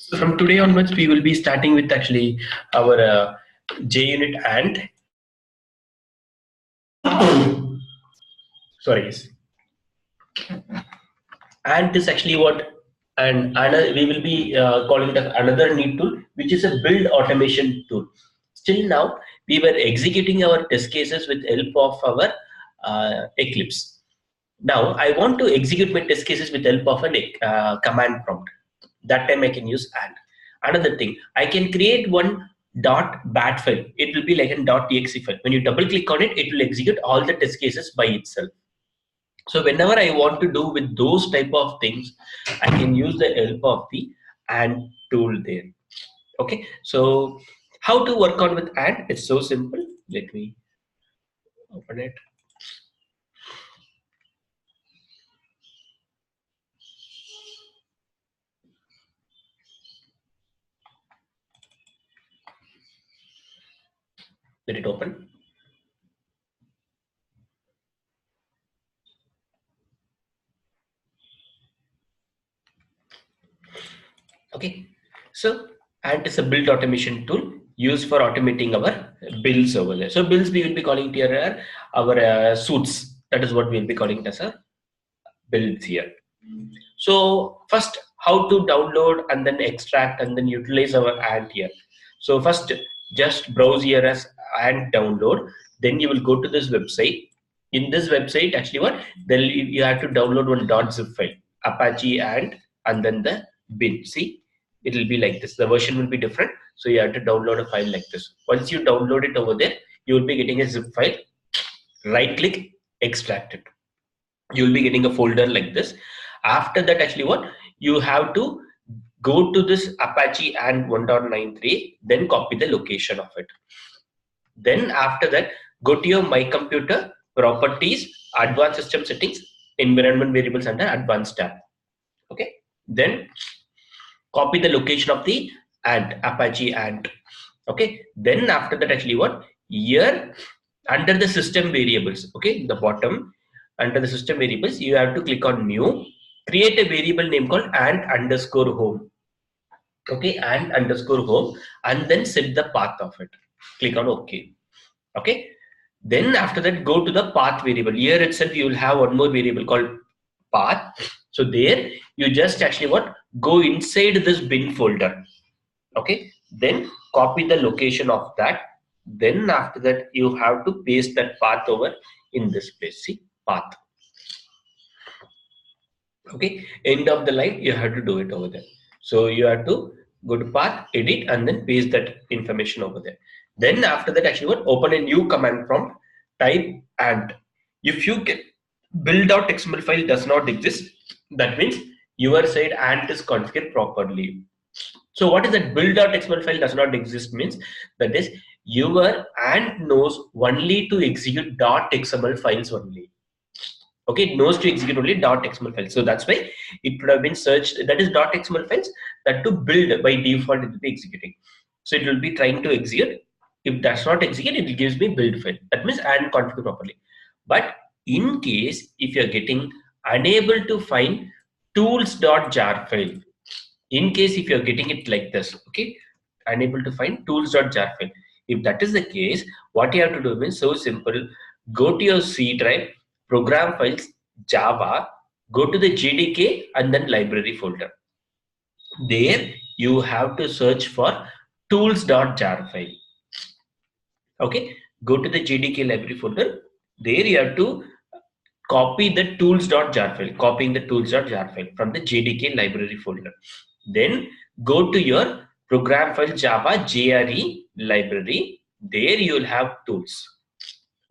So from today onwards, we will be starting with actually our JUnit ANT. Sorry, yes. ANT is actually what, and another, we will be calling it another neat tool, which is a build automation tool. Still now, we were executing our test cases with help of our Eclipse. Now, I want to execute my test cases with help of a command prompt. That time I can use AND. Another thing, I can create one .bat file. It will be like a .exe file. When you double click on it, it will execute all the test cases by itself. So whenever I want to do with those type of things, I can use the help of the AND tool there. Okay, so how to work on with AND? It's so simple. Let me open it. Let it open. Okay, so ANT is a build automation tool used for automating our builds over there. So builds we will be calling it here our suits. That is what we will be calling it as a builds here. So first, how to download and then extract and then utilize our ANT here. So first, just browse here as ANT download. Then you will go to this website. In this website, actually, what then you have to download one .zip file, Apache and then the bin. See, it will be like this. The version will be different, so you have to download a file like this. Once you download it over there, you will be getting a zip file. Right click, extract it. You will be getting a folder like this. After that, actually, what you have to go to this Apache and 1.93, then copy the location of it. Then after that, go to your My Computer, Properties, Advanced System Settings, Environment Variables under Advanced tab. Okay. Then copy the location of the Apache ANT. Okay. Then after that, actually, what here under the system variables. Okay, the bottom under the system variables, you have to click on New. Create a variable name called ant_home. Okay, ant_home, and then set the path of it. Click on OK. Okay, then after that, go to the path variable. Here itself, you will have one more variable called path. So there, you just actually what go inside this bin folder. Okay, then copy the location of that. Then after that, you have to paste that path over in this place. See, path. Okay, end of the line, you have to do it over there. So you have to go to path, edit, and then paste that information over there. Then after that, actually, what open a new command prompt, type ANT. If you get build.xml file does not exist, that means your side ANT is configured properly. So what is that build.xml file does not exist means? That is your ANT knows only to execute .xml files only. Okay, it knows to execute only .xml files. So that's why it would have been searched, that is .xml files, that to build by default it will be executing. So it will be trying to execute. If that's not execute, it gives me build file. That means ANT configure properly. But in case if you're getting unable to find tools.jar file, in case if you're getting it like this, okay, unable to find tools.jar file, if that is the case, what you have to do is so simple. Go to your C drive, program files, Java, go to the JDK and then library folder. There you have to search for tools.jar file. Okay, go to the JDK library folder. There you have to copy the tools.jar file, copying the tools.jar file from the JDK library folder. Then go to your program file Java JRE library. There you will have tools.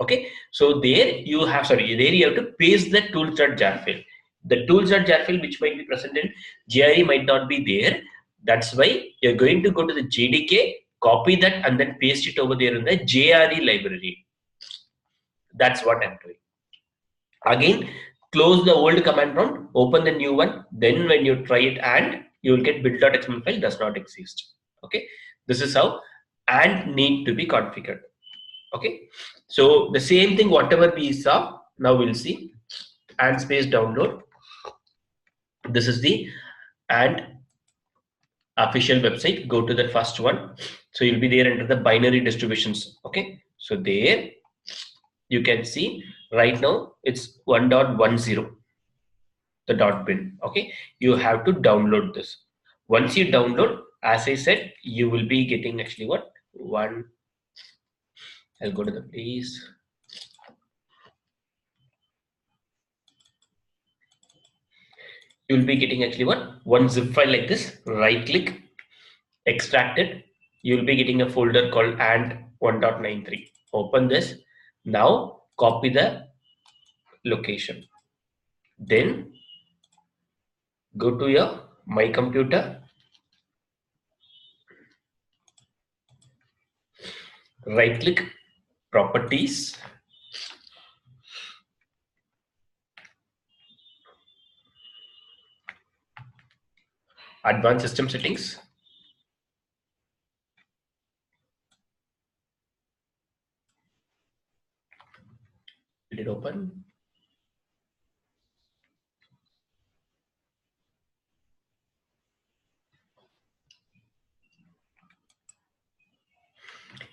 Okay, so there you have, there you have to paste the tools.jar file. The tools.jar file which might be present in JRE might not be there. That's why you're going to go to the JDK, copy that and then paste it over there in the JRE library. That's what I'm doing. Again, close the old command prompt, open the new one. Then when you try it and you will get build.xml file does not exist. Okay, this is how ANT need to be configured. Okay, so the same thing whatever we saw, now we'll see ANT space download. This is the ANT official website, go to the first one. So you'll be there under the binary distributions. Okay, so there you can see right now it's 1.10, the dot bin. Okay, you have to download this. Once you download, as I said, you will be getting actually what one. I'll go to the place. You will be getting actually what one zip file like this. Right click, extract it. You will be getting a folder called ant 1.93. Open this. Now copy the location. Then go to your my computer. Right click, properties. Advanced system settings. Did it open?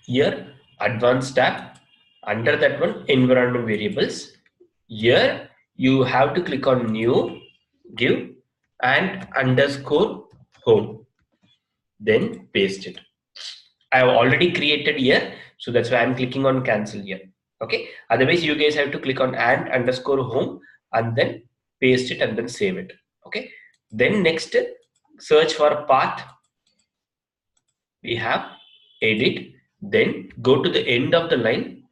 Here, advanced tab. Under that one, environment variables. Here, you have to click on new, give, and underscore home. Then paste it. I have already created here, so that's why I'm clicking on cancel here. Okay. Otherwise, you guys have to click on and underscore home and then paste it and then save it. Okay. Then next, search for path. We have edit. Then go to the end of the line,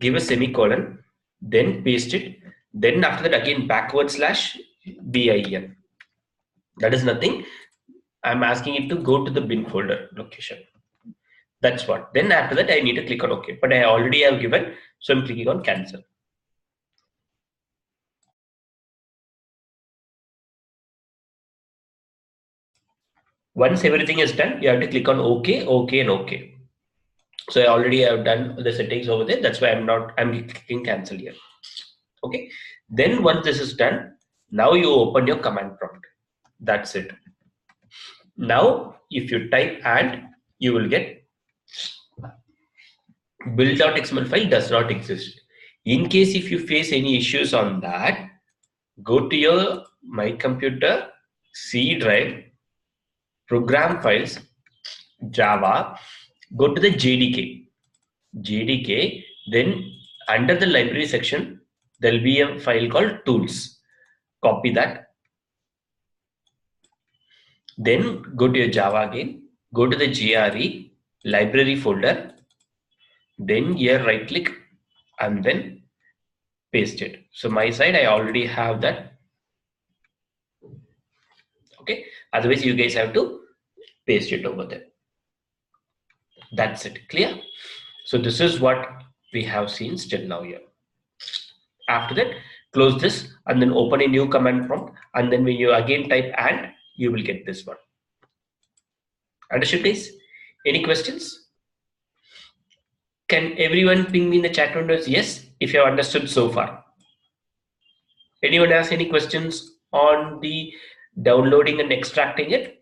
give a semicolon, then paste it. Then after that again backward slash bin. That is nothing. I'm asking it to go to the bin folder location. That's what. Then after that, I need to click on OK. But I already have given, so I'm clicking on cancel. Once everything is done, you have to click on OK, OK, and OK. So I already have done the settings over there. That's why I'm clicking cancel here. Okay. Then once this is done, now you open your command prompt. That's it. Now, if you type and you will get build.xml file does not exist. In case if you face any issues on that, go to your my computer C drive, program files, Java, go to the JDK, then under the library section, there'll be a file called tools. Copy that. Then go to your Java again, go to the GRE library folder, then here right click and then paste it. So my side, I already have that. Okay. Otherwise, you guys have to paste it over there. That's it. Clear? So this is what we have seen still now here. After that, close this and then open a new command prompt. And then when you again type and, you will get this one. Understood, guys? Any questions? Can everyone ping me in the chat windows? Yes, if you have understood so far. Anyone has any questions on the downloading and extracting it?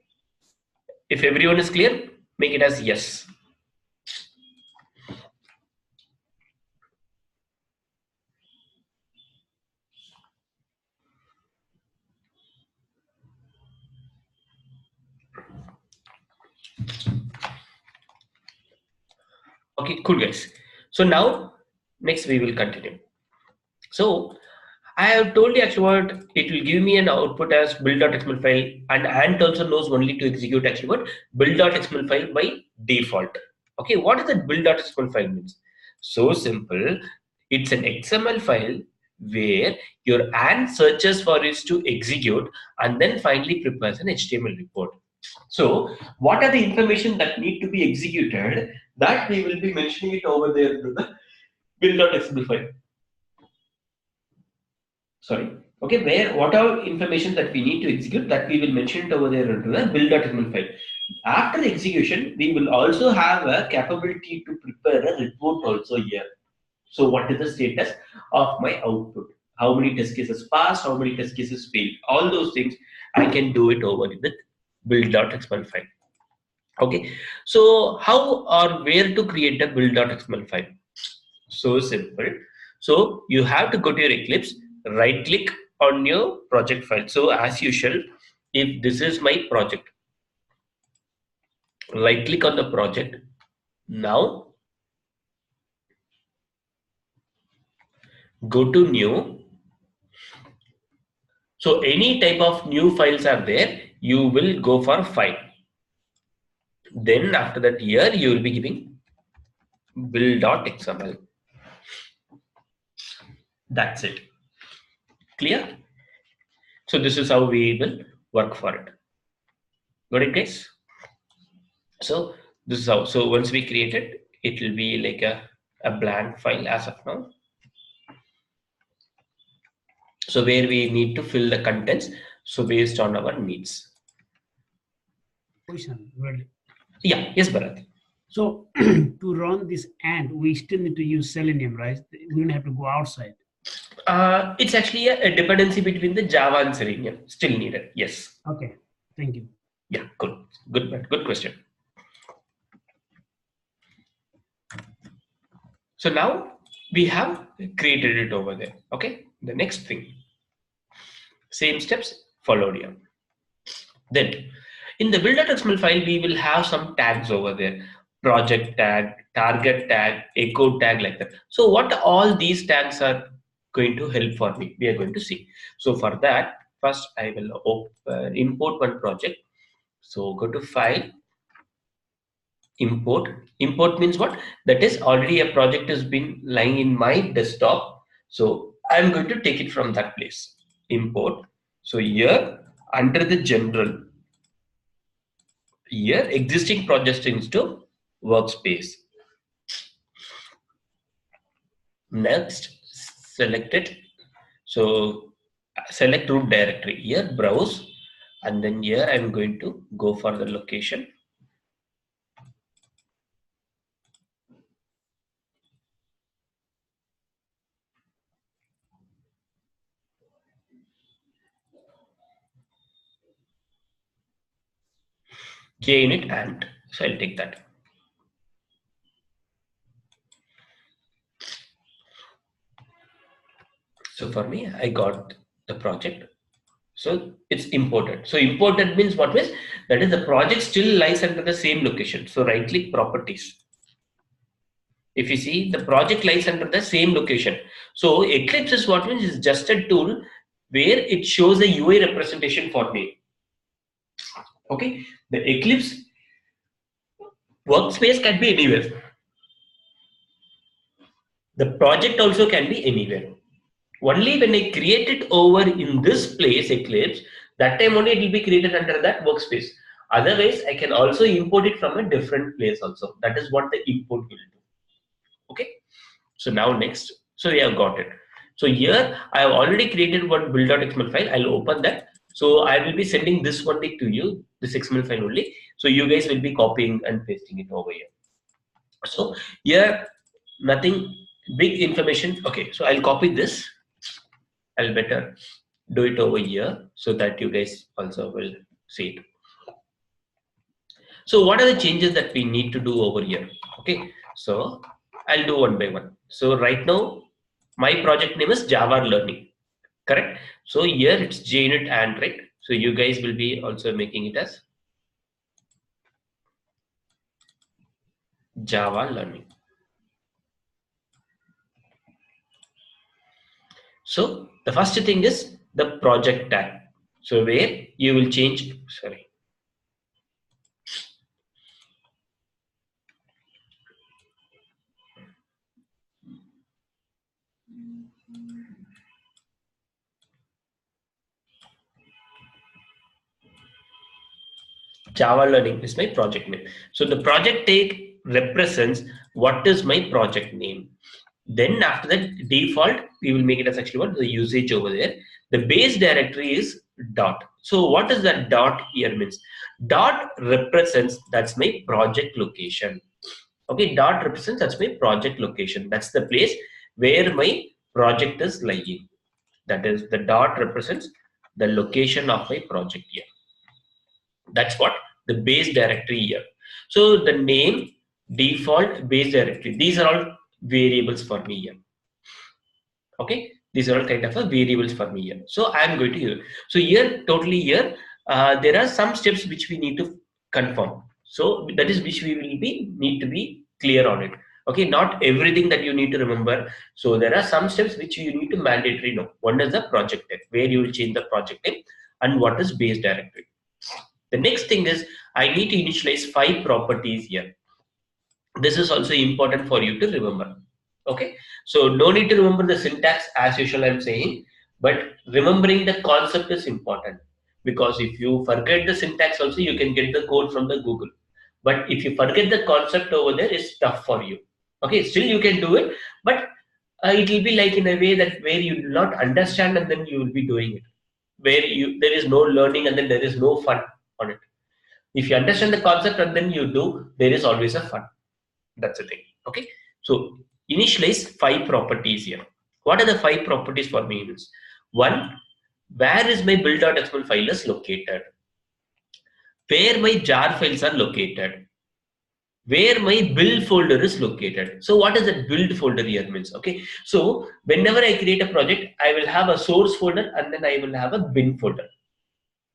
If everyone is clear, make it as yes. Okay, cool guys. So now, next we will continue. So I have told you actually what it will give me an output as build.xml file, and Ant also knows only to execute actually what build.xml file by default. Okay, what is that build.xml file means? So simple. It's an XML file where your Ant searches for it to execute and then finally prepares an HTML report. So what are the information that need to be executed, that we will be mentioning it over there to the build.xml file. Sorry. Okay, what are information that we need to execute, that we will mention it over there into the build.xml file. After the execution, we will also have a capability to prepare a report also here. So what is the status of my output? How many test cases passed? How many test cases failed? All those things I can do it over with build.xml file. Okay, so how or where to create a build.xml file? So simple. So you have to go to your Eclipse, right click on your project file. So as usual, if this is my project, right click on the project. Now go to new. So any type of new files are there, you will go for file. Then after that here you will be giving build.xml. That's it. Clear? So this is how we will work for it. Got it, guys? So this is how. So once we create it, it will be like a blank file as of now. So where we need to fill the contents. So based on our needs. Question, really. Yeah. Yes, Bharat. So to run this ANT, we still need to use Selenium, right? We don't have to go outside. It's actually a dependency between the Java and Selenium. Still needed. Yes. Okay. Thank you. Yeah. Good. Good question. So now we have created it over there. Okay. The next thing. Same steps followed here. Then in the build.xml file, we will have some tags over there. Project tag, target tag, echo tag, like that. So what all these tags are going to help for me, we are going to see. So for that, first I will import one project. So go to file, import. Import means what? That is already a project has been lying in my desktop. So I'm going to take it from that place. Import. So here under the general, here existing project into workspace. Next, select it. So select root directory. Here browse, and then here I'm going to go for the location. Junit ANT. So I'll take that. So for me, I got the project. So it's imported. So imported means what means? That is the project still lies under the same location. So right click properties. If you see, the project lies under the same location. So Eclipse is what means is just a tool where it shows a UI representation for me. Okay, the Eclipse workspace can be anywhere. The project also can be anywhere. Only when I create it over in this place, Eclipse, that time only it will be created under that workspace. Otherwise, I can also import it from a different place also. That is what the import will do. Okay. So now next, so we have got it. So here I have already created one build.xml file. I'll open that. So I will be sending this one to you, this XML file only. So you guys will be copying and pasting it over here. So here nothing big information. Okay, so I'll copy this. I'll better do it over here so that you guys also will see it. So what are the changes that we need to do over here? Okay, so I'll do one by one. So right now my project name is JavaLearning, correct? So here it's Junit ANT, right? So you guys will be also making it as JavaLearning. So the first thing is the project tag. So where you will change, sorry. JavaLearning is my project name. So the project tag represents what is my project name. Then after that default, we will make it as actually what the usage over there. The base directory is dot. So what does that dot here means? Dot represents that's my project location. Okay, dot represents that's my project location. That's the place where my project is lying. That is the dot represents the location of my project here. That's what the base directory here. So the name, default, base directory, these are all variables for me here. Okay, these are all kind of a variables for me here. So I'm going to here. So here totally here there are some steps which we need to confirm. So that is which we will be need to be clear on it. Okay, not everything that you need to remember. So there are some steps which you need to mandatory know. One is the project name, where you will change the project name, and what is base directory. The next thing is I need to initialize 5 properties here. This is also important for you to remember. Okay, so no need to remember the syntax as usual I'm saying, but remembering the concept is important, because if you forget the syntax also you can get the code from the Google, but if you forget the concept over there, it's tough for you. Okay, still you can do it, but it will be like in a way that where you do not understand and then you will be doing it, where you there is no learning and then there is no fun on it. If you understand the concept and then you do, there is always a fun. That's the thing. Okay, so initialize 5 properties here. What are the 5 properties for me? Is one, where is my build.xml file is located, where my jar files are located, where my build folder is located. So what is that build folder here means? Okay, so whenever I create a project, I will have a source folder and then I will have a bin folder.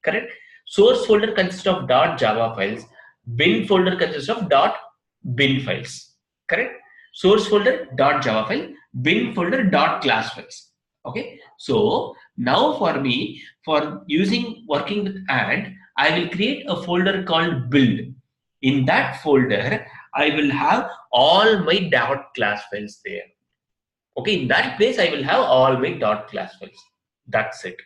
Correct? Source folder consists of .java files, bin folder consists of .bin files. Correct? Source folder .java file, bin folder .class files. Okay, so now for me, for working with ANT, I will create a folder called build. In that folder, I will have all my .class files there. Okay, in that place, I will have all my .class files. That's it.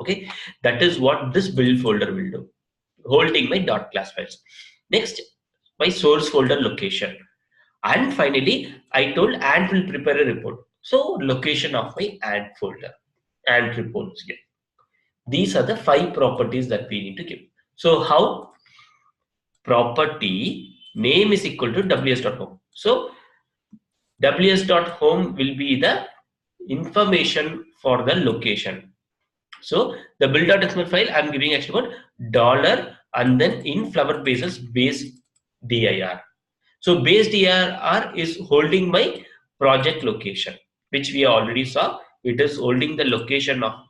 Okay, that is what this build folder will do, holding my .class files. Next, my source folder location. And finally, I told ANT will prepare a report. So location of my ANT folder, ANT reports here. These are the 5 properties that we need to give. So how? Property name is equal to ws.home. So ws.home will be the information for the location. So the build.xml file I'm giving actually what dollar and then in flower basis base dir. So base dir is holding my project location, which we already saw. It is holding the location of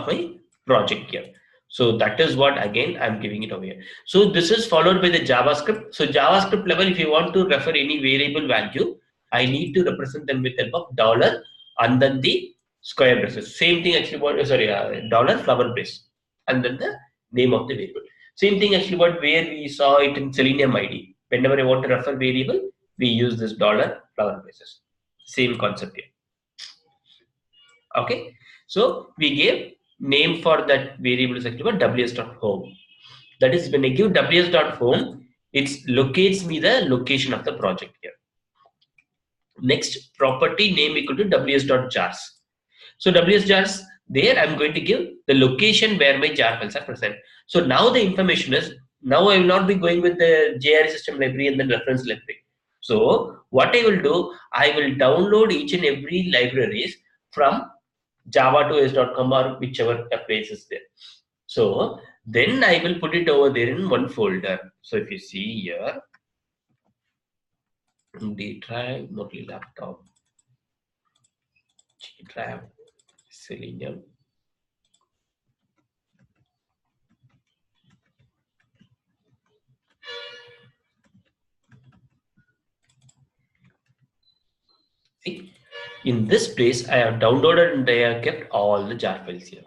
my project here. So that is what again I'm giving it over here. So this is followed by the JavaScript. So JavaScript level, if you want to refer any variable value, I need to represent them with the help of dollar and then the square braces. Same thing actually what dollar flower brace and then the name of the variable. Same thing actually what where we saw it in Selenium ID. Whenever I want to refer variable, we use this dollar flower braces. Same concept here. Okay, so we gave name for that variable is actually what ws.home. That is when I give ws.home, it locates me the location of the project here. Next, property name equal to ws.jars. So ws.jars, there I'm going to give the location where my jar files are present. So now the information is, now I will not be going with the JR system library and then reference library. So what I will do, I will download each and every libraries from java2s.com or whichever place is there. So then I will put it over there in one folder. So if you see here, D drive, mostly laptop, G drive, Selenium. See, in this place, I have downloaded and I have kept all the jar files here.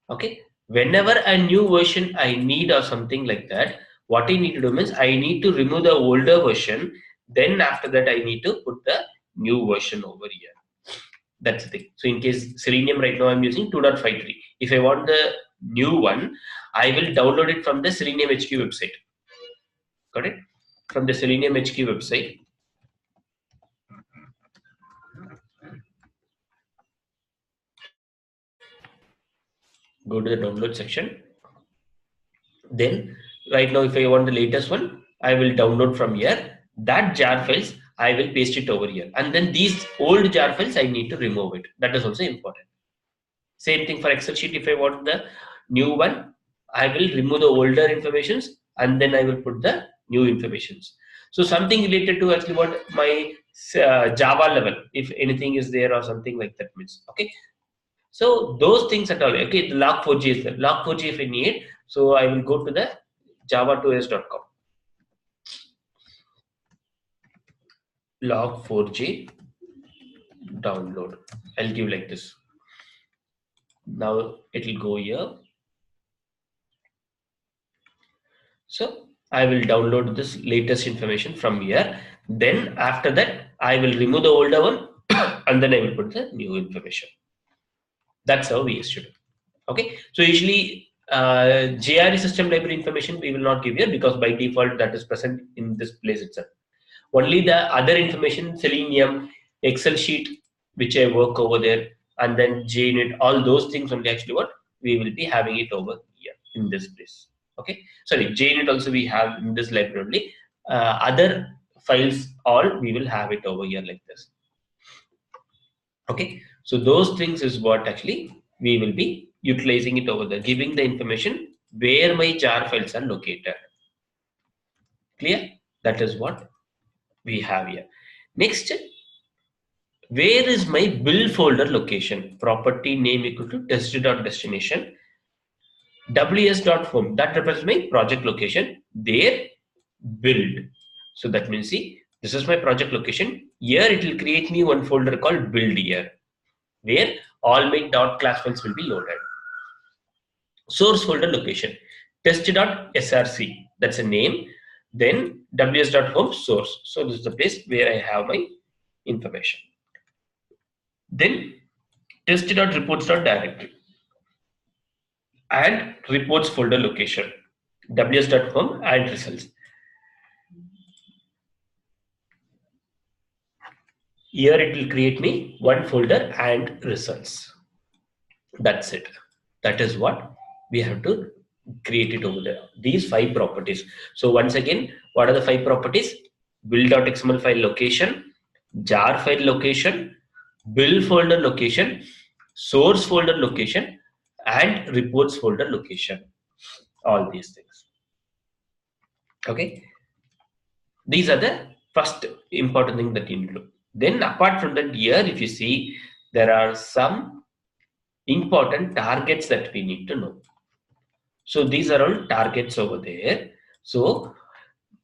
Okay, whenever a new version I need or something like that, what I need to do means I need to remove the older version. Then after that, I need to put the new version over here. That's the thing. So in case Selenium right now I'm using 2.53. If I want the new one, I will download it from the Selenium HQ website. Got it? From the Selenium HQ website. Go to the download section. Then right now if I want the latest one, I will download from here. That jar files, I will paste it over here. And then these old jar files, I need to remove it. That is also important. Same thing for Excel sheet. If I want the new one, I will remove the older informations and then I will put the new informations. So something related to actually what my Java level, if anything is there or something like that means. Okay. So those things at all. Okay, the log4j is there. Log4j if I need, so I will go to the java2s.com. Log4j download. I'll give like this. Now it will go here. So I will download this latest information from here. Then after that, I will remove the older one and then I will put the new information. That's how we used to do. Okay. So usually JRE system library information we will not give here because by default that is present in this place itself. Only the other information, Selenium, Excel sheet, which I work over there, and then JUnit, all those things only actually what we will be having it over here in this place. Okay, sorry, JUnit also we have in this library only. Other files all we will have it over here like this. Okay, so those things is what actually we will be utilizing it over there, giving the information where my jar files are located. Clear? That is what we have here. Next, where is my build folder location? Property name equal to test.destination. ws.home, that represents my project location. There, build. So that means, see, this is my project location. Here it will create me one folder called build here, where all my .class files will be loaded. Source folder location, test.src, that's a name. Then ws.home source. So this is the place where I have my information. Then test.reports.directory and reports folder location, ws.home and results. Here it will create me one folder and results. That's it. That is what we have to create it over there. These 5 properties. So once again, what are the 5 properties? Build.xml file location, jar file location, build folder location, source folder location, and reports folder location. All these things. Okay. These are the first important thing that you need to do. Then apart from that, here if you see, there are some important targets that we need to know. So these are all targets over there. So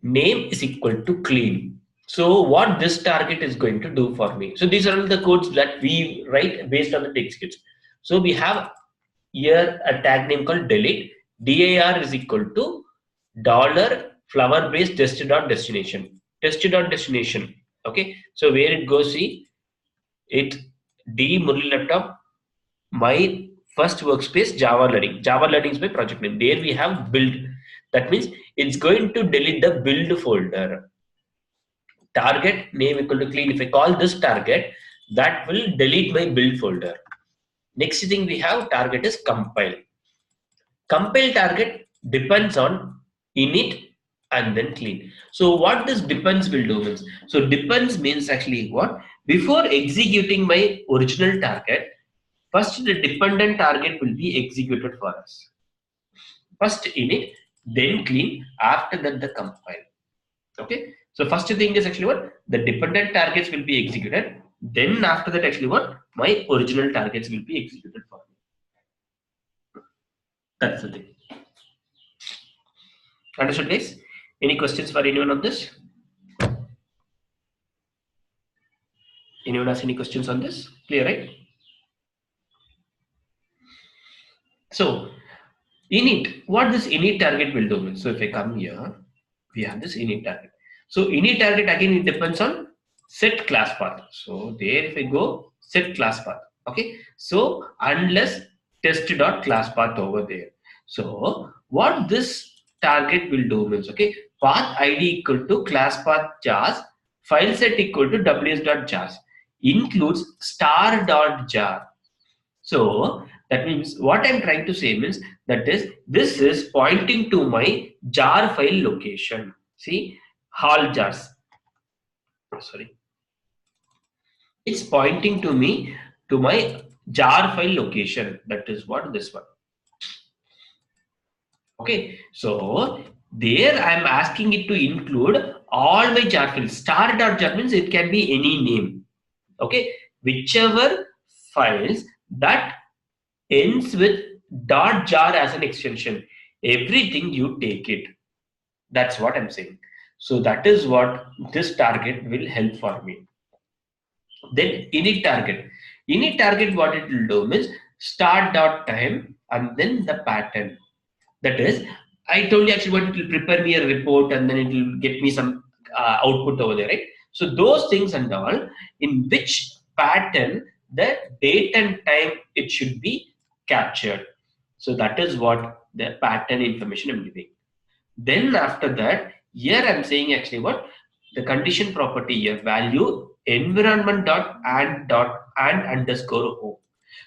name is equal to clean. So what this target is going to do for me. So these are all the codes that we write based on the executes. So we have here a tag name called delete. DAR is equal to $flower base test.destination. Test.destination. Okay. So where it goes, see it D Murli laptop, my first workspace, JavaLearning. JavaLearning is my project name. There we have build. That means it's going to delete the build folder. Target name equal to clean. If I call this target, that will delete my build folder. Next thing we have target is compile. Compile target depends on init and then clean. So what this depends will do means, so depends means actually what? Before executing my original target, first the dependent target will be executed for us. First init, then clean, after that the compile. Okay. So first thing is actually what? The dependent targets will be executed. Then after that actually what? My original targets will be executed for me. That's the thing. Understood, guys? Any questions for anyone on this? Anyone has any questions on this? Clear, right? So init, what this init target will do. So if I come here, we have this init target. So init target again it depends on set class path. So there if I go set class path. Okay. So unless test.class path over there. So what this target will do means, okay, path id equal to class path jars, file set equal to ws.jars, includes star.jar. So that means what I'm trying to say means that is this is pointing to my jar file location. See, all jars. Sorry, it's pointing to me to my jar file location. That is what this one. Okay, so there I'm asking it to include all my jar files. Star.jar means it can be any name. Okay, whichever files that ends with .jar as an extension, everything you take it. That's what I'm saying. So that is what this target will help for me. Then init target. Init target, what it will do means start.time and then the pattern. That is, I told you actually what it will prepare me a report and then it will get me some output over there, right? So those things and all, in which pattern the date and time it should be captured. So that is what the pattern information I'm giving. Then after that, here I'm saying actually what the condition property here value environment dot and underscore home.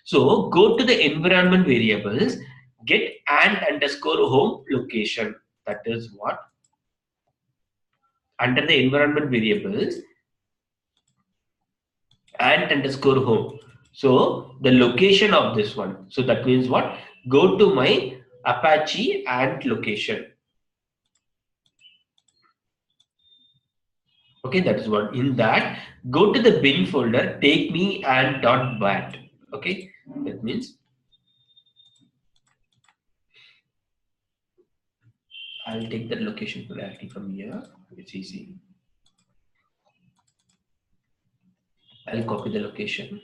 So go to the environment variables, get and underscore home location. That is what under the environment variables and underscore home. So the location of this one. So that means what? Go to my Apache and location. Okay, that is what. In that, go to the bin folder, take me and .bat. Okay, that means I'll take that location directly from here. It's easy. I'll copy the location.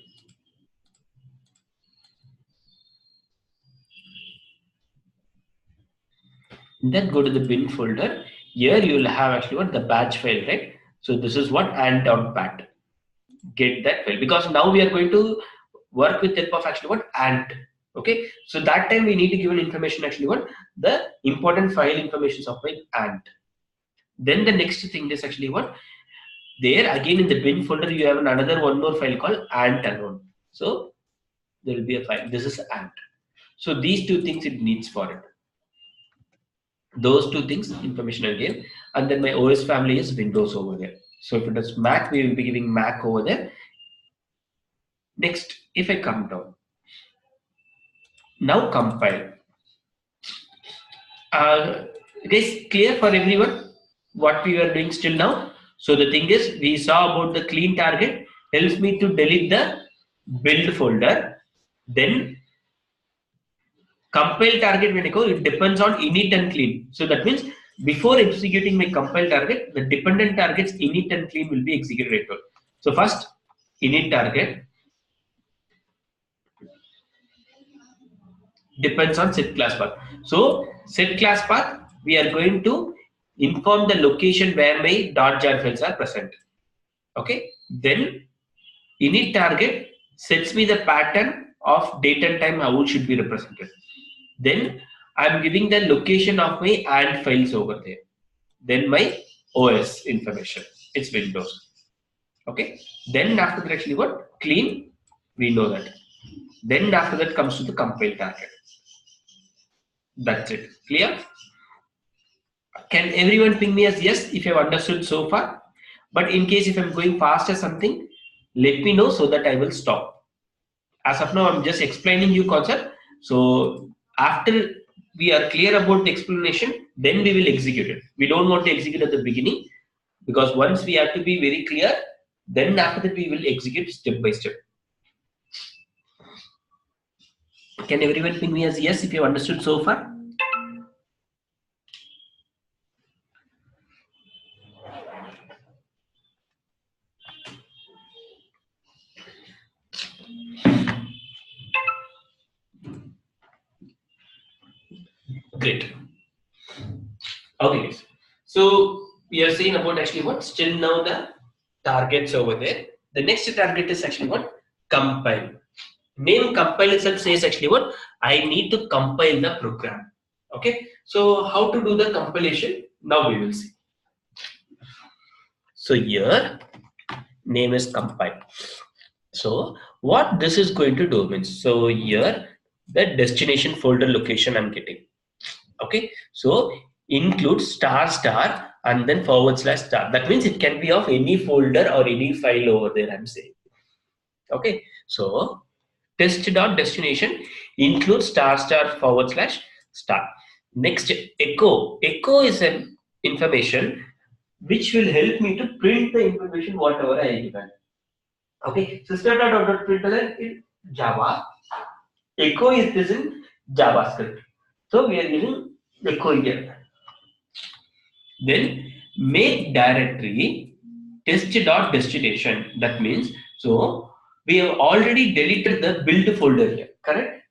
Then go to the bin folder. Here you will have actually what the batch file, right? So this is what and.bat. Get that file because now we are going to work with help of actually what ant. Okay, so that time we need to give an information actually what the important file information of my ant. Then the next thing is actually what there again in the bin folder you have another one more file called ant alone. So there will be a file. This is ant. So these two things it needs for it. Those two things information again, and then my OS family is Windows over there. So if it is Mac, we will be giving Mac over there. Next, if I come down, now compile. Guys, clear for everyone what we were doing still now? So the thing is, we saw about the clean target helps me to delete the build folder. Then compile target when I go, it depends on init and clean. So that means before executing my compile target, the dependent targets init and clean will be executed right away. So first init target depends on set class path. So set class path, we are going to inform the location where my .jar files are present. Okay. Then init target sets me the pattern of date and time how it should be represented. Then I'm giving the location of my ANT files over there. Then my OS information. It's Windows. Okay. Then after that actually what? Clean. We know that. Then after that comes to the compile target. That's it. Clear? Can everyone ping me as yes if you have understood so far? But in case if I'm going fast or something, let me know so that I will stop. As of now, I'm just explaining you concept. So after we are clear about the explanation, then we will execute it. We don't want to execute at the beginning because once we have to be very clear, then after that we will execute step by step. Can everyone ping me as yes if you have understood so far? Great. Okay. So we are saying about actually what? Still now the targets over there. The next target is actually what? Compile. Name compile itself says actually what? I need to compile the program. Okay. So how to do the compilation? Now we will see. So here name is compile. So what this is going to do means, so here the destination folder location I'm getting. Okay, so include star and then /star. That means it can be of any folder or any file over there I'm saying. Okay, so test.destination includes star star forward slash star. Next, echo. Echo is an information which will help me to print the information whatever I given. Okay, system.out.println in Java. Echo is this in JavaScript. So we are using echo here. Then make directory test.destination. That means, so we have already deleted the build folder here, correct?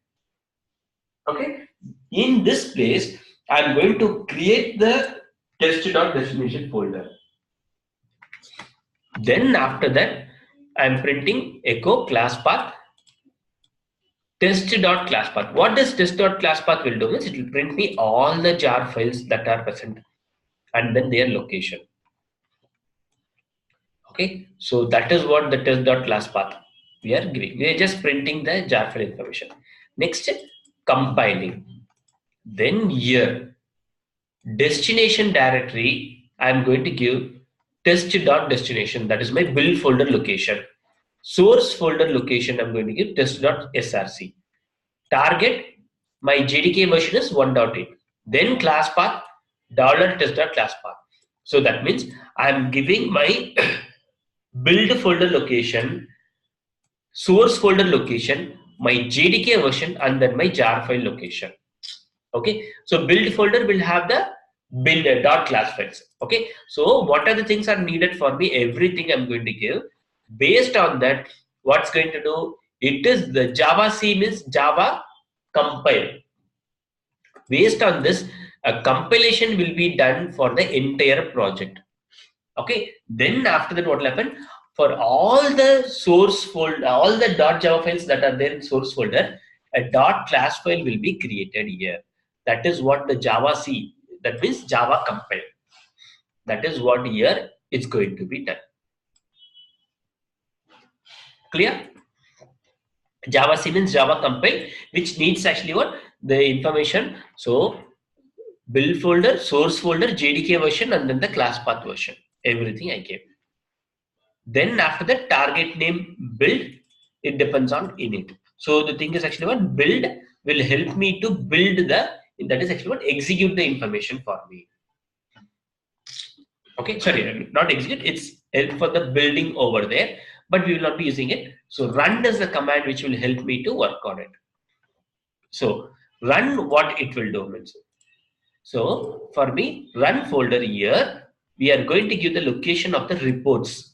Okay. In this place, I am going to create the test.destination folder. Then after that, I am printing echo class path test.class path. What does test.class path will do is it will print me all the jar files that are present and then their location. Okay, so that is what the test.class path we are giving. We are just printing the jar file information. Next, compiling. Then here, destination directory, I am going to give test.destination, that is my build folder location. Source folder location, I'm going to give test.src. Target, my JDK version is 1.8. Then class path, $test.class path. So that means I'm giving my build folder location, source folder location, my JDK version, and then my jar file location. Okay, so build folder will have the build.class files. Okay, so what are the things are needed for me? Everything I'm going to give. Based on that, what's going to do? It is the Java C means Java compile. Based on this, a compilation will be done for the entire project. Okay, then after that, what will happen? For all the source folder, all the .java files that are there in source folder, a .class file will be created here. That is what the Java C, that means Java compile. That is what here is going to be done. Clear? Java C means Java compile, which needs actually what? The information. So build folder, source folder, JDK version, and then the class path version. Everything I gave. Then after that, target name build, it depends on init. So the thing is actually what build will help me to build the, that is actually what execute the information for me. Okay, sorry, not execute, it's help for the building over there, but we will not be using it. So run is the command which will help me to work on it. So run, what it will do means. So for me, run folder here, we are going to give the location of the reports.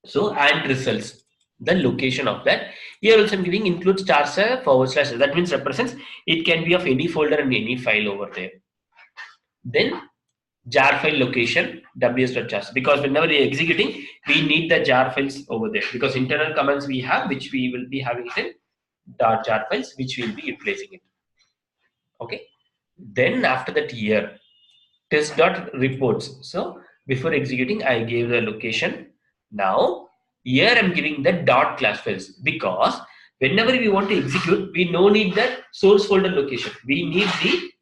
So and results, the location of that. Here also I'm giving include star forward slash. That means represents it can be of any folder and any file over there. Then jar file location ws.jar, because whenever we are executing, we need the jar files over there, because internal commands we have which we will be having it in .jar files which we will be utilizing it. Okay. Then after that here test.reports. So before executing, I gave the location. Now here I'm giving the .class files, because whenever we want to execute, we no need that source folder location. We need the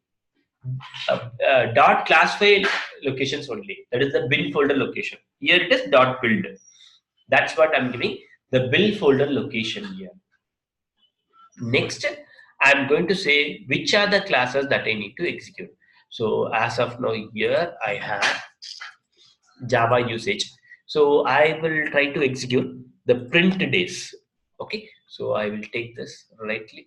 .class file locations only. That is the build folder location. Here it is .build. That's what I'm giving, the build folder location here. Next, I'm going to say which are the classes that I need to execute. So as of now here I have Java usage. So I will try to execute the print days. Okay, so I will take this, right click.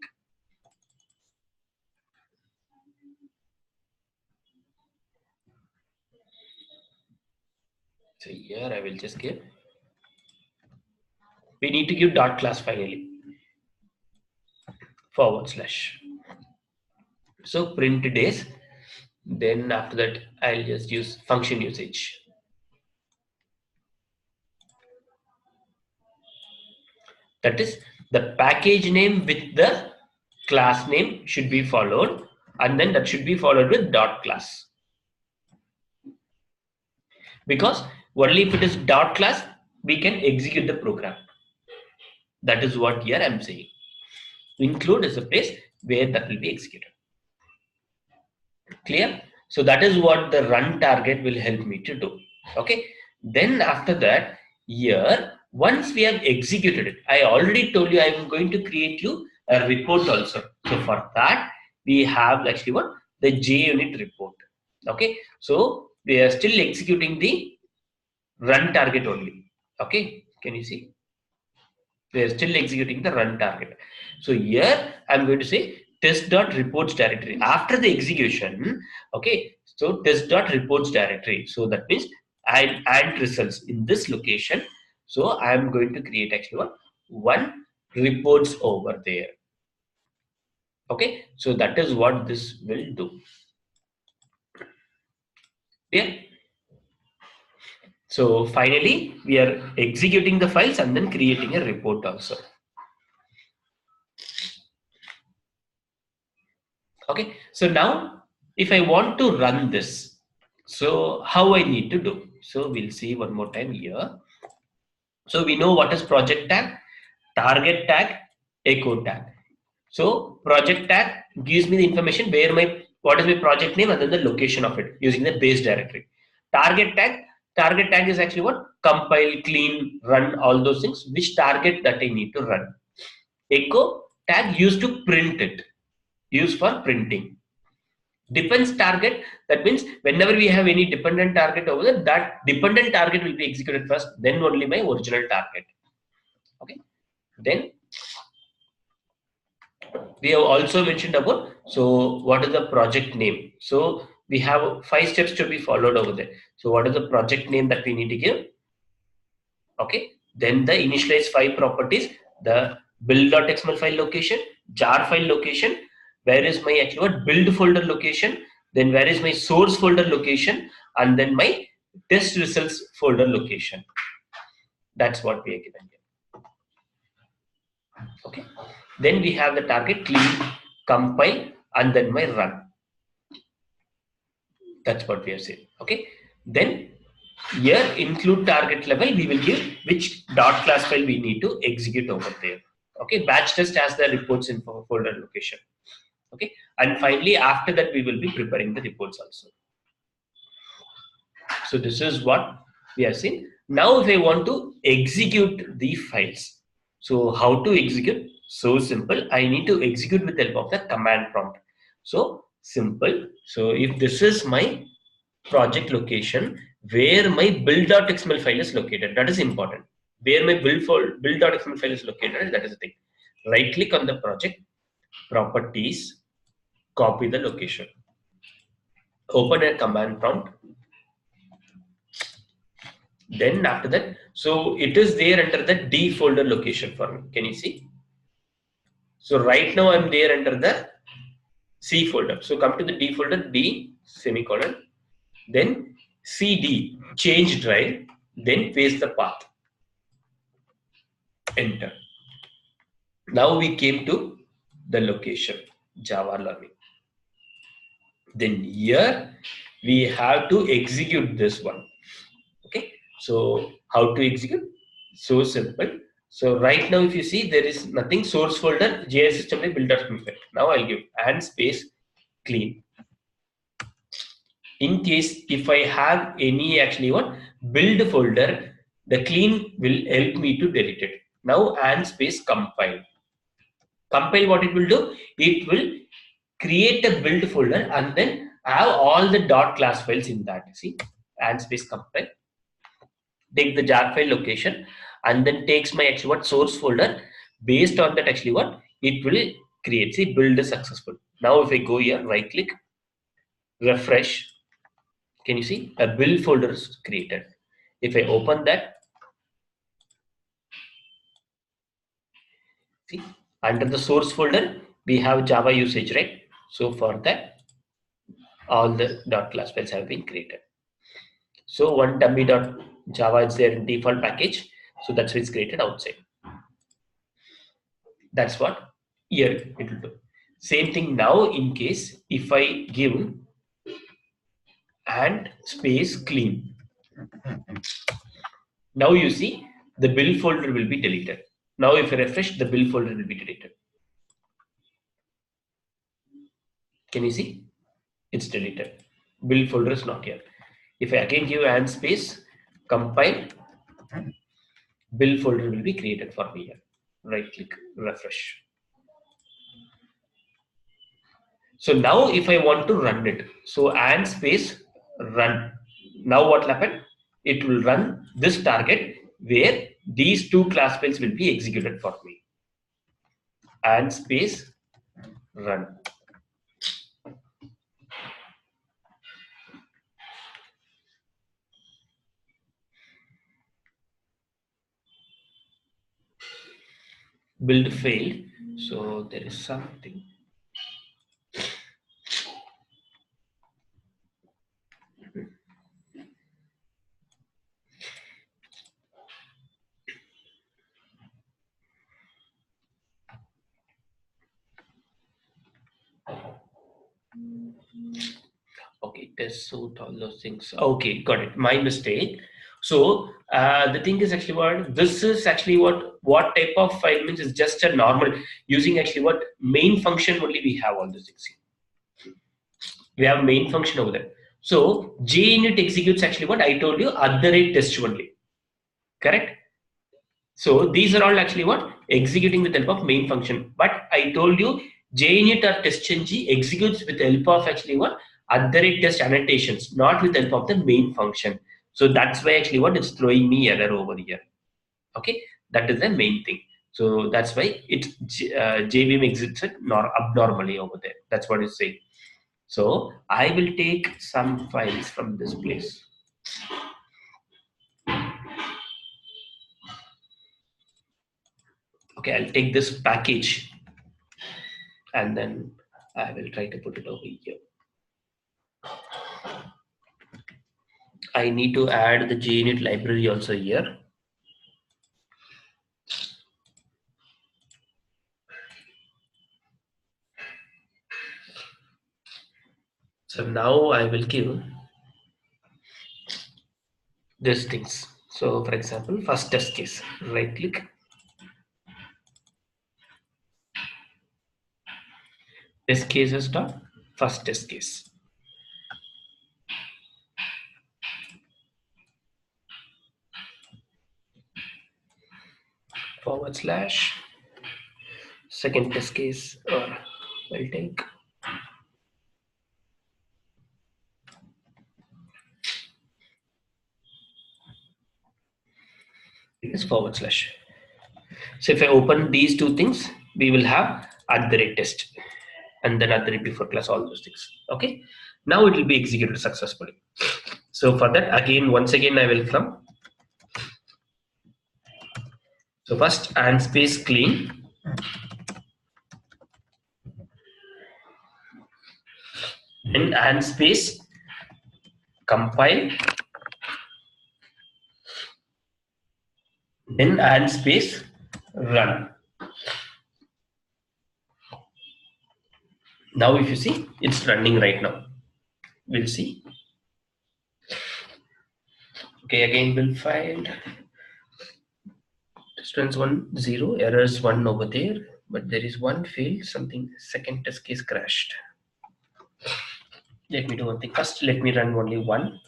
So here I will just give, we need to give .class finally, forward slash. So print days. Then after that, I'll just use function usage. That is the package name with the class name should be followed, and then that should be followed with .class. Because only if it is .class, we can execute the program. That is what here I'm saying. Include is a place where that will be executed. Clear? So that is what the run target will help me to do. Okay. Then after that, here Once we have executed it, I already told you I am going to create you a report also. So for that, we have actually what? The JUnit report. Okay, so we are still executing the run target only. Okay, can you see? We are still executing the run target. So here I'm going to say test.reports directory after the execution. Okay, so test.reports directory. So that means and results in this location. So I'm going to create actually one reports over there. Okay, so that is what this will do. Yeah. So finally, we are executing the files and then creating a report also. Okay, so now if I want to run this, so how I need to do? So we'll see one more time here. So we know what is project tag, target tag, echo tag. So project tag gives me the information where what is my project name and then the location of it using the base directory. Target tag is actually what? Compile, clean, run, all those things, which target that I need to run. Echo tag used to print it, used for printing. Depends target, that means whenever we have any dependent target over there, that dependent target will be executed first, then only my original target. Okay, then we have also mentioned about, so what is the project name? So we have 5 steps to be followed over there. So what is the project name that we need to give? Okay, then the initialize 5 properties, the build.xml file location, jar file location, where is my actual build folder location, then where is my source folder location, and then my test results folder location. That's what we are given here. Okay, then we have the target, clean, compile, and then my run. That's what we are saying. Okay, then here include target level, we will give which dot class file we need to execute over there. Okay, batch test has the reports info folder location. Okay, and finally after that we will be preparing the reports also. So this is what we are seeing. Now if I want to execute the files, so how to execute? So simple, I need to execute with the help of the command prompt. So simple, so if this is my project location where my build.xml file is located, that is important. Where my build.xml file is located, that is the thing. Right click on the project, properties, copy the location, open a command prompt. Then after that, so it is there under the D folder location for me. Can you see? So right now I'm there under the C folder. So come to the D folder, D semicolon, then CD, change drive, then paste the path. Enter. Now we came to the location, JavaLearning. Then here we have to execute this one. Okay, so how to execute? So simple. So right now if you see there is nothing, source folder, JS system build.xml. Now I'll give and space clean. In case if I have any actually build folder, the clean will help me to delete it. Now and space compile. Compile, what it will do? It will create a build folder and then have all the dot class files in that. See, and space compile. Take the jar file location and then takes my actually source folder. Based on that actually it will create. See, build is successful. Now if I go here, right click, refresh. Can you see a build folder is created? If I open that, see, under the source folder we have Java usage, right? So for that, all the dot class files have been created. So one dummy.java is there in default package. So that's why it's created outside. That's what here it will do. Same thing now in case if I give and space clean. Now you see the build folder will be deleted. Now if I refresh, the build folder will be deleted. Can you see? It's deleted. Build folder is not here. If I again give and space, compile, build folder will be created for me here. Right click, refresh. So now if I want to run it, so and space run. Now what will happen? It will run this target where these two class files will be executed for me. And space run. Build failed. So there is something. Okay, test suit, all those things. Okay, got it. My mistake. So the thing is actually what this is actually what type of file means is just a normal using actually what main function only we have all these things here. We have main function over there. So JUnit executes actually what I told you at the rate test only. Correct? So these are all actually what executing with help of main function. But I told you JUnit or testng executes with help of actually what at the rate test annotations, not with help of the main function. So that's why actually what it's throwing me error over here. Okay, that is the main thing. So that's why it's JVM exits it abnormally over there. That's what it's saying. So I will take some files from this place. Okay, I'll take this package and then I will try to put it over here. I need to add the JUnit library also here. So now I will give these things. So for example, first test case, right click, test cases dot first test case. / second test case, or I'll take is /. So if I open these two things, we will have at the rate test and then at the rate before class, all those things. Okay. Now it will be executed successfully. So for that, again, once again, I will come. So first and space clean. Then and space compile. Then and space run. Now if you see, it's running right now. We'll see. Okay, again we'll find distance 1 0, errors 1 over there, but there is one fail, something second test case crashed. Let me do one thing first. Let me run only one.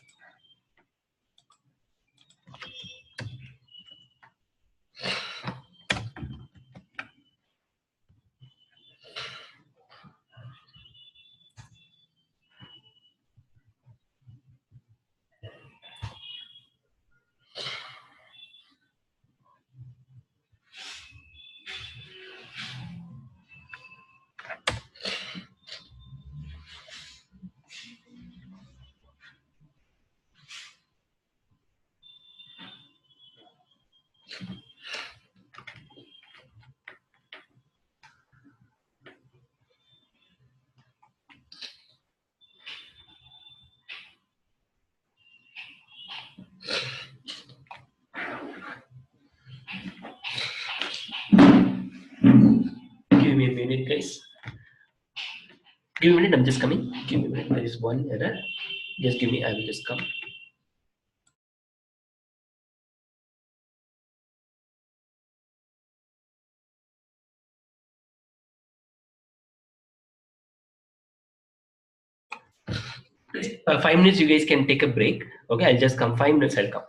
Give me a minute, guys. Give me a minute, I'm just coming. Give me a minute, there is one error. Just give me, I will just come. Okay. 5 minutes, you guys can take a break. Okay, I'll just come. 5 minutes, I'll come.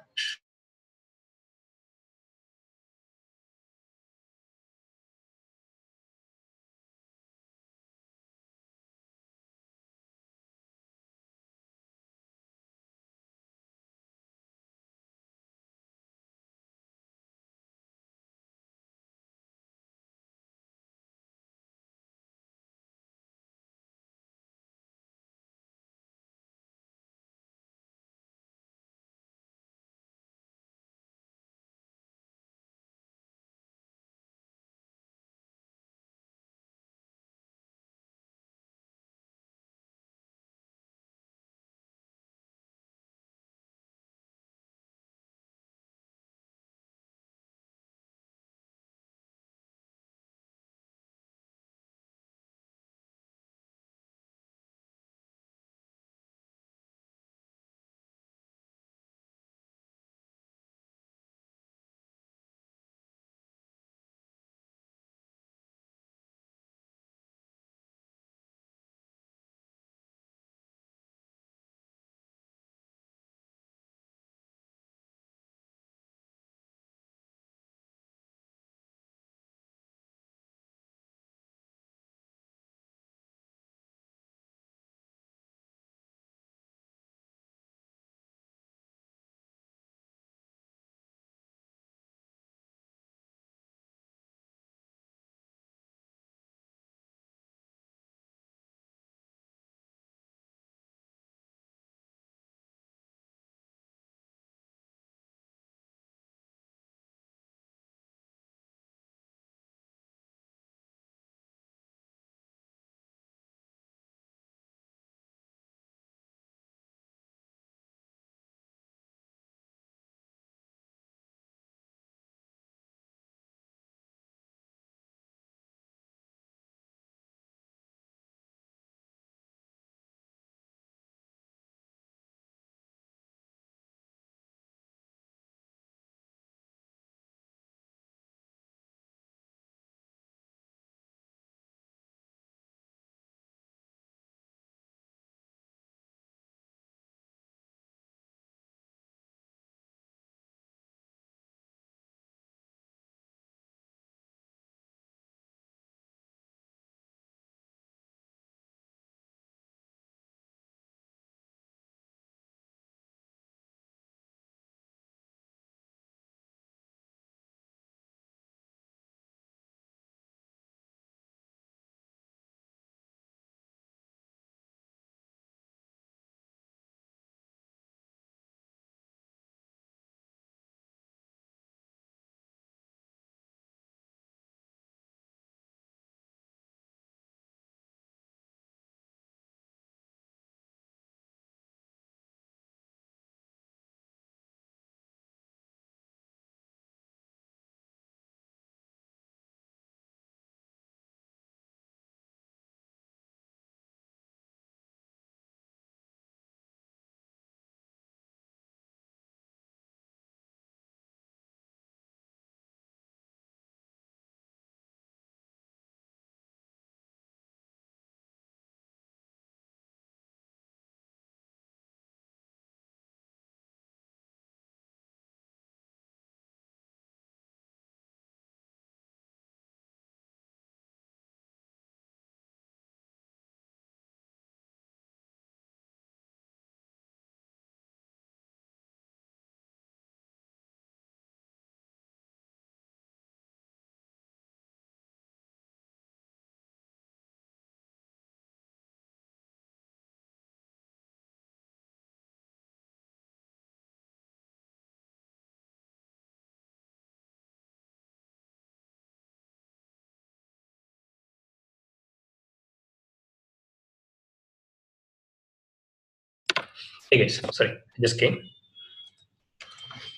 Hey guys, sorry, I just came.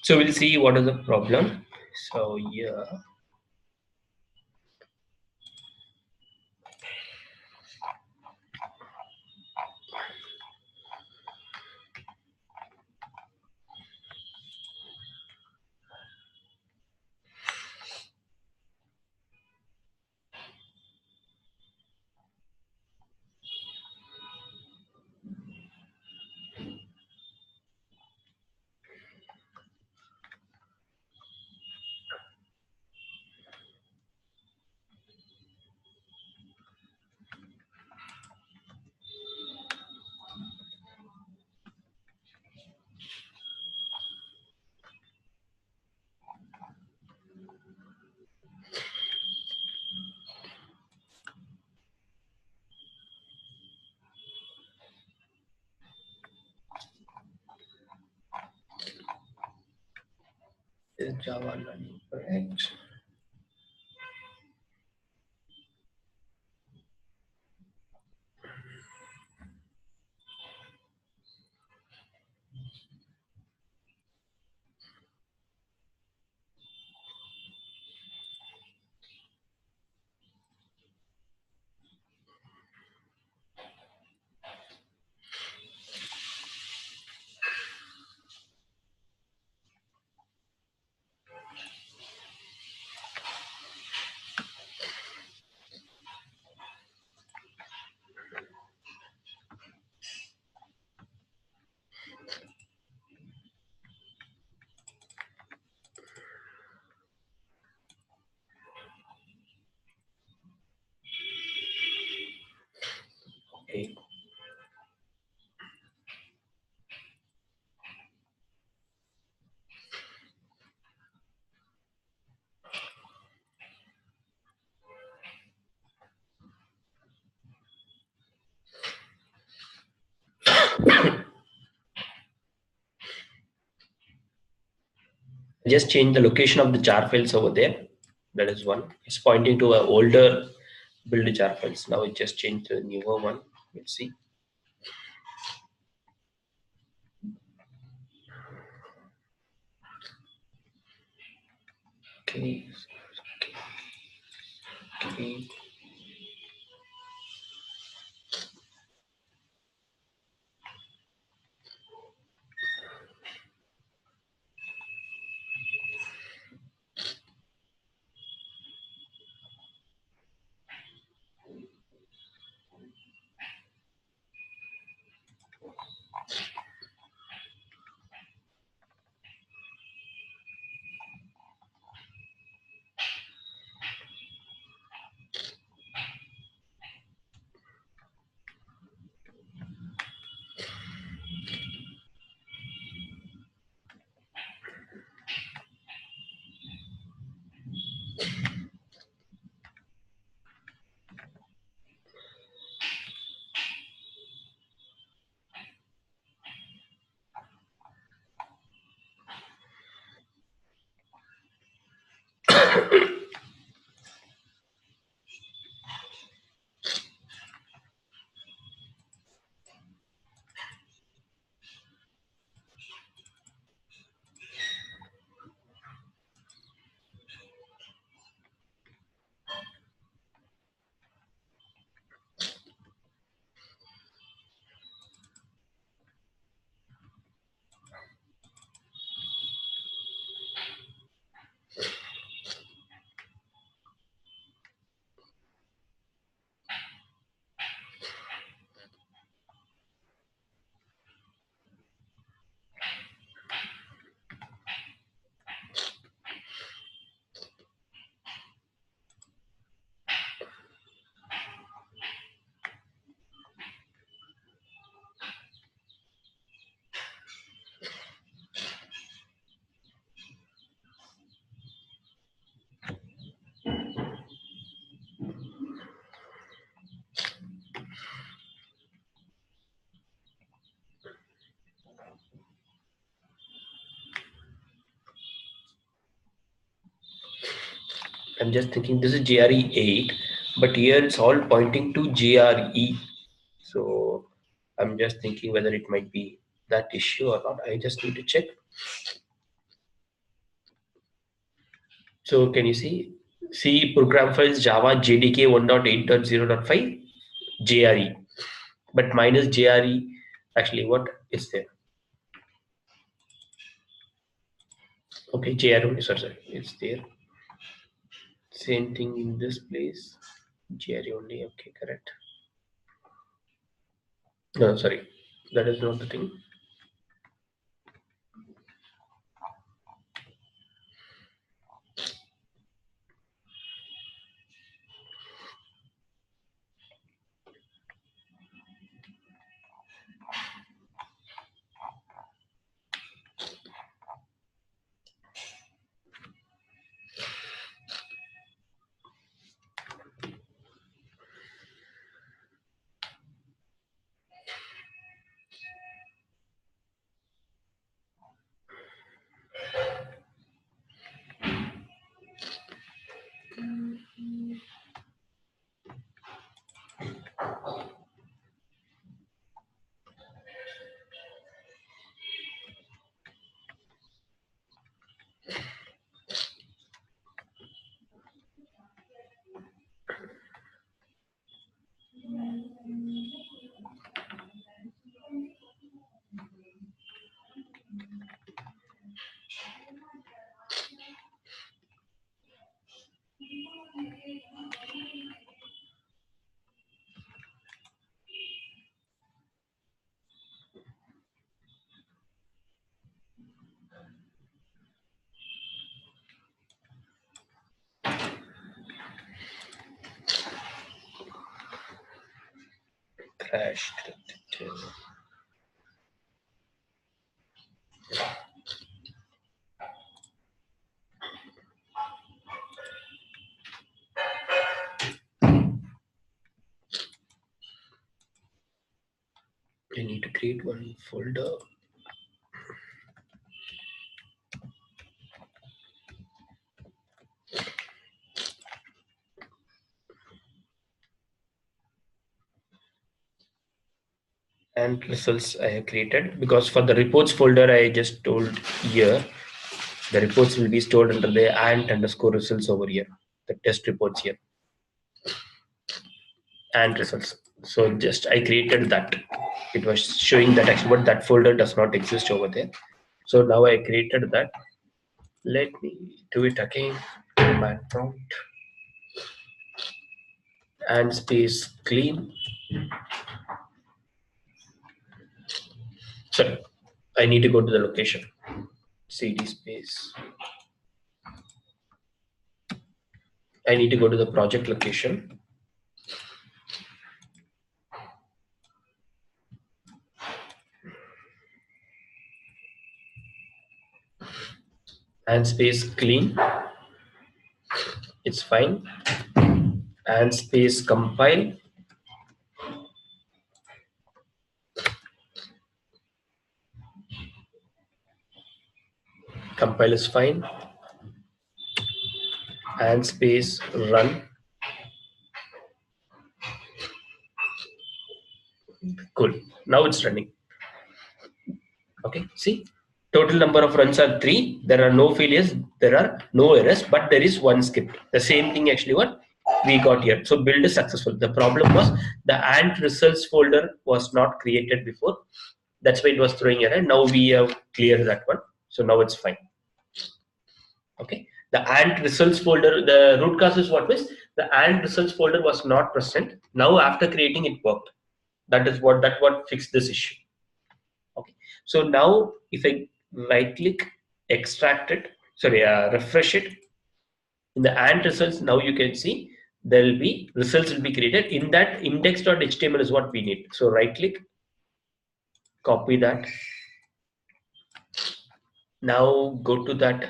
So we'll see what is the problem. So yeah. Is Java learning correct? Okay. I just change the location of the jar files over there. That is one. It's pointing to an older build jar files. Now it just changed to a newer one. Let's see. Okay. Okay. I'm just thinking this is GRE 8, but here it's all pointing to GRE. So I'm just thinking whether it might be that issue or not. I just need to check. So can you see? C program files Java JDK 1.8.0.5 JRE, but minus JRE. Actually, what is there? Okay, JRE only. Sorry, it's there. Same thing in this place. JRE only. Okay, correct. No, sorry, that is not the thing. Crash. I need to create one folder. And results I have created, because for the reports folder I just told here the reports will be stored under the ant underscore results over here, the test reports here, and results. So just I created that. It was showing that actually what that folder does not exist over there. So now I created that. Let me do it again. Command prompt and space clean. Sorry, I need to go to the location. CD space. I need to go to the project location. And space clean. It's fine. And space compile. Compile is fine. And space run. Cool. Now it's running. Okay, see, total number of runs are 3. There are no failures, there are no errors, but there is one skipped. The same thing actually what we got here. So build is successful. The problem was the ant results folder was not created before. That's why it was throwing error. Now we have cleared that one. So now it's fine. Okay, the ant results folder, the root cause is what was the ant results folder was not present. Now after creating it worked. That is what fixed this issue. Okay, so now if I right click, extract it, sorry, refresh it in the ant results, now you can see there will be results will be created. In that index.html is what we need. So right click, copy that. Now go to that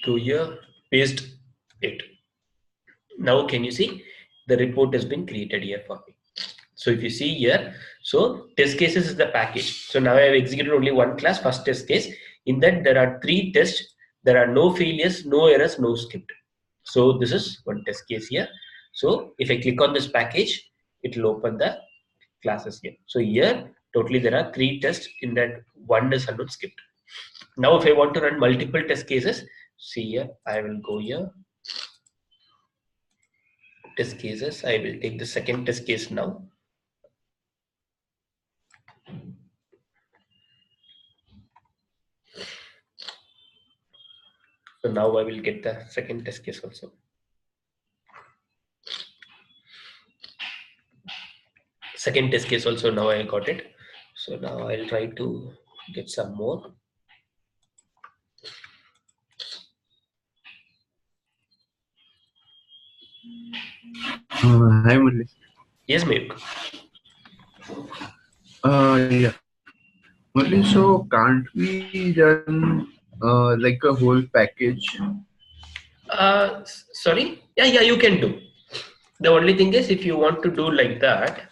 to here, paste it. Now can you see the report has been created here for me. So if you see here, so test cases is the package. So now I have executed only one class, first test case. In that there are 3 tests. There are no failures, no errors, no skipped. So this is one test case here. So if I click on this package, it will open the classes here. So here totally there are 3 tests, in that one is unknown skipped. Now if I want to run multiple test cases, see here, I will go here, test cases, I will take the second test case now. So now I will get the second test case also. Second test case also now I got it. So now I'll try to get some more. Hi, Murli. Yes, Mayuk. Yeah. Murli, so can't we run like a whole package? Sorry? Yeah, you can do. The only thing is, if you want to do like that,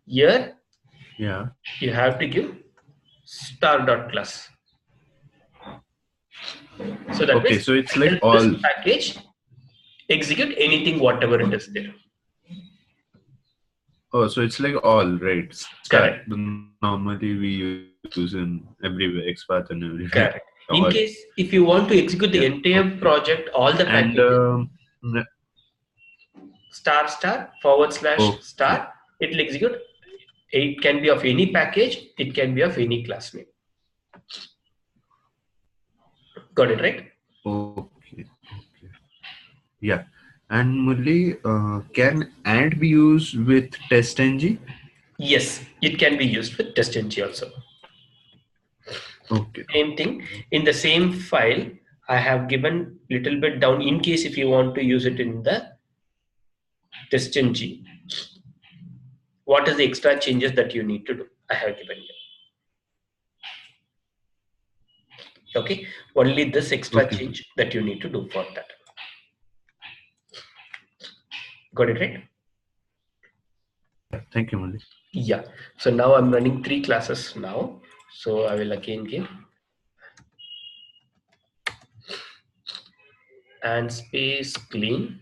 here Yeah. you have to give star.class. So that Okay, means so it's I like tell all. this package execute anything, whatever it is there. Oh, so it's like all, right? Star. Correct. Normally we use in everywhere, XPath and everywhere. Correct. All. In case if you want to execute the Yeah, entire okay. project, all the And packages, star / okay. star, it will execute. It can be of any package, it can be of any class name. Got it, right? Okay. Yeah. And Murli, can AND be used with TestNG? Yes, it can be used with testng also. Okay. Same thing, in the same file I have given little bit down, in case if you want to use it in the testng, what is the extra changes that you need to do, I have given here. Okay, only this extra Okay. change that you need to do for that. Got it, right? Thank you, Murli. Yeah, so now I'm running 3 classes now, so I will again give and space clean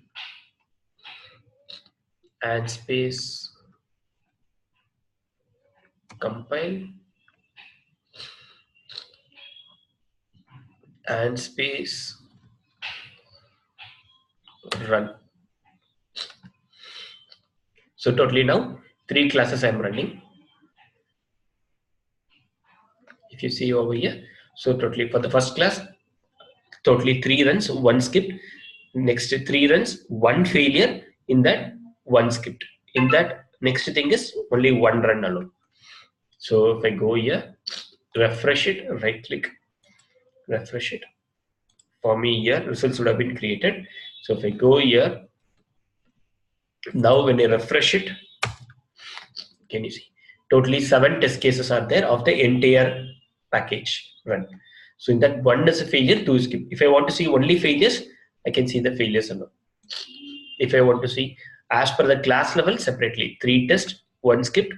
and space compile and space run. So totally now 3 classes I'm running. If you see over here, so totally for the first class, totally 3 runs, 1 skipped. Next 3 runs, 1 failure, in that 1 skipped. In that next thing is only 1 run alone. So if I go here, refresh it, right click, refresh it. For me here, results would have been created. So if I go here, now when I refresh it, can you see? Totally 7 test cases are there of the entire package run. So in that, 1 is a failure, 2 is skip. If I want to see only failures, I can see the failures alone. If I want to see as per the class level separately, 3 test, 1 skipped,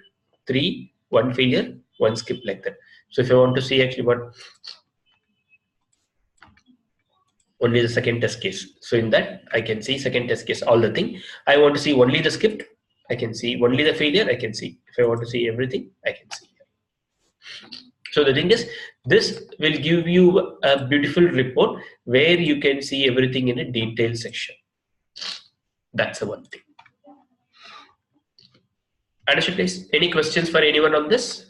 3, 1 failure, 1 skip, like that. So if I want to see actually what only the second test case, so in that I can see second test case, all the thing. I want to see only the skipped, I can see only the failure, I can see. If I want to see everything, I can see. So the thing is, this will give you a beautiful report where you can see everything in a detailed section. That's the one thing. Understood, please? Any questions for anyone on this?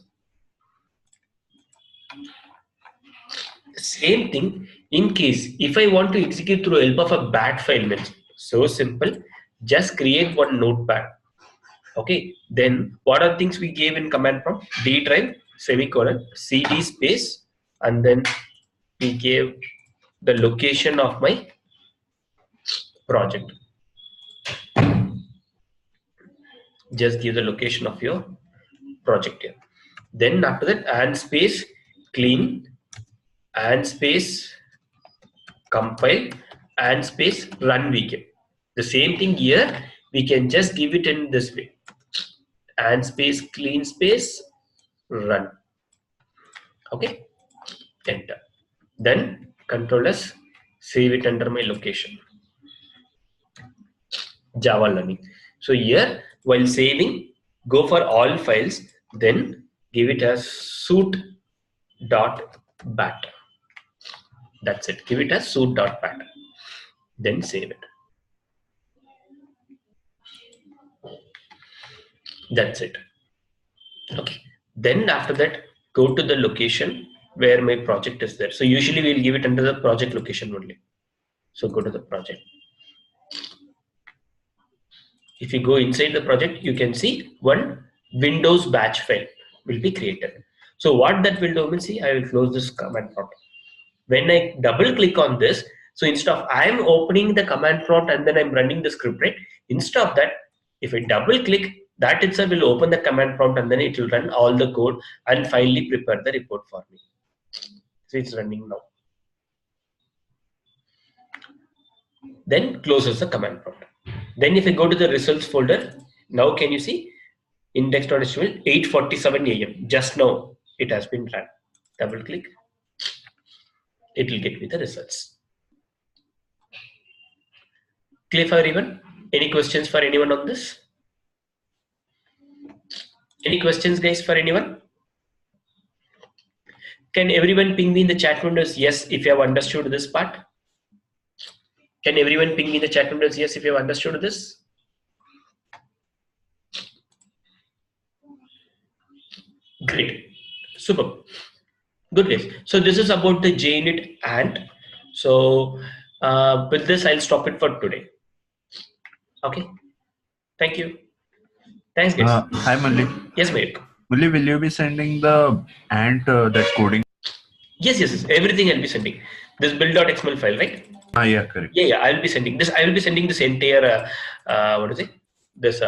Same thing, in case if I want to execute through help of a bat file means, so simple, just create one notepad. Okay, then what are things we gave in command prompt? D drive semicolon cd space, and then we gave the location of my project. Just give the location of your project here. Then after that, and space clean and space compile and space run, we give the same thing here. We can just give it in this way, and space clean space run. Okay, enter. Then control S, save it under my location. JavaLearning. So here, while saving, go for all files, then give it as suit.bat. That's it. Give it as suit.bat. Then save it. That's it. Okay. Then after that, go to the location where my project is there. So usually we'll give it under the project location only. So go to the project. If you go inside the project, you can see one Windows batch file will be created. So what that will do, means, see, I will close this command prompt. When I double click on this, so instead of I am opening the command prompt and then I'm running the script, right? Instead of that, if I double click, that itself will open the command prompt and then it will run all the code and finally prepare the report for me. So it's running now. Then closes the command prompt. Then if I go to the results folder, now can you see index.html 8:47 a.m. Just now it has been run. Double click, it will get me the results. Clear for everyone? Any questions for anyone on this? Any questions, guys, for anyone? Can everyone ping me in the chat windows? Yes, if you have understood this part. Can everyone ping me in the chat windows? Yes, if you have understood this. Great, super, good, guys. So this is about the Junit ANT. So with this, I'll stop it for today. Okay. Thank you. Thanks, guys. Hi, Mulli. Yes, Mayur. Mulli, will you be sending the ant that coding? Yes. Everything I'll be sending. This build.xml file, right? Yeah, correct. Yeah. I'll be sending this. I will be sending this entire what is it? This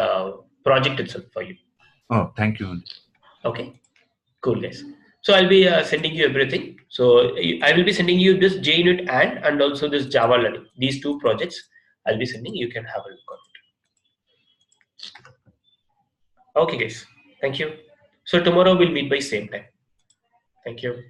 project itself for you. Oh, thank you, Mulli. Okay. Cool, guys. So I'll be sending you everything. So I will be sending you this JUnit and also this JavaLearning. These two projects I'll be sending. You can have a look on it. Okay, guys. Thank you. So tomorrow we'll meet by same time. Thank you.